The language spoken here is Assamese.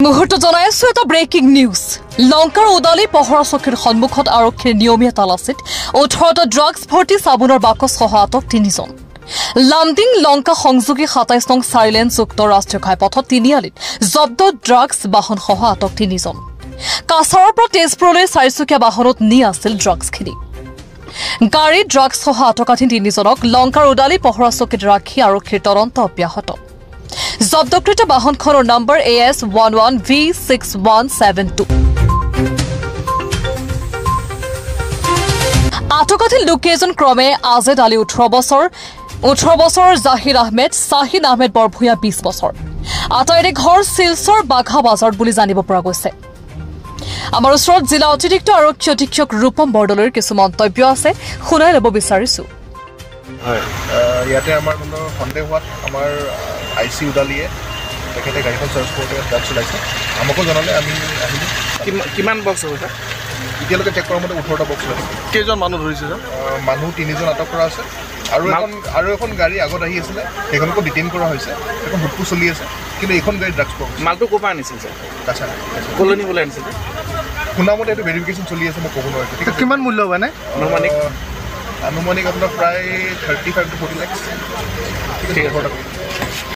মুহূৰ্ত জনাই আছো এটা ব্ৰেকিং নিউজ লংকাৰ ওদালি পহৰা চকীৰ সন্মুখত আৰক্ষীৰ নিয়মীয়া তালাচীত 18টা ড্ৰাগছ ভৰ্তি চাবোনৰ বাকচ সহ আটক 3 জন লামডিং লংকা সংযোগী 27 নং চাইলেন যুক্ত ৰাষ্ট্ৰীয় ঘাইপথত তিনিআলিত জব্দ ড্ৰাগছ বাহন সহ আটক 3 জন কাছাৰৰ পৰা তেজপুৰলৈ 4চকীয়া বাহনত নি আছিল ড্ৰাগছখিনি গাড়ী ড্ৰাগছ সহ আটকাধীন 3 জনক লংকাৰ ওদালি পহৰা চকীত ৰাখি আৰক্ষীৰ তদন্ত অব্যাহত জব্দকৃত বাহনখনৰ নম্বৰ AS11V6172 আটকাধীন লোককেইজন ক্ৰমে আজেদ আলী 18 বছৰ জাহিৰ আহমেদ শাহিন আহমেদ বৰভূঞা 20 বছৰ আটাইৰে ঘৰ শিলচৰ বাঘা বাজাৰত বুলি জানিব পৰা গৈছে আমাৰ ওচৰত জিলা অতিৰিক্ত আৰক্ষী অধীক্ষক ৰূপম বৰদলৈৰ কিছু মন্তব্য আছে শুনাই ল'ব বিচাৰিছো ইয়াতে আমাৰ কোনো সন্দেহ হোৱাত আমাৰ IC উদালিয়ে তেখেতে গাড়ীখন চাৰ্জ কৰোঁতে ড্ৰাগছ চলাইছে আমাকো জনালে আমি আহিলোঁ কিমান বক্স হৈছে এতিয়ালৈকে চেক কৰাৰ মতে 18টা বক্স ওলাইছে কেইজন মানুহ ধৰিছে মানুহ 3 জন আটক কৰা আছে আৰু এখন গাড়ী আগত আহি আছিলে সেইখনকো ডিটেইন কৰা হৈছে এখন হুটপু চলি আছে কিন্তু এইখন গাড়ী ড্ৰাগছ পোৱা মালটো ক'ৰ পৰা আনিছিল ছাৰ কাছাৰ কলনি বোলে আনিছিল শুনামতে এইটো ভেৰিফিকেশ্যন চলি আছে মই ক'ব নোৱাৰিছোঁ ঠিক আছে কিমান মূল্য মানে আনুমানিক আপোনাৰ প্ৰায় 35 to 40 লাখ ঠিক আছে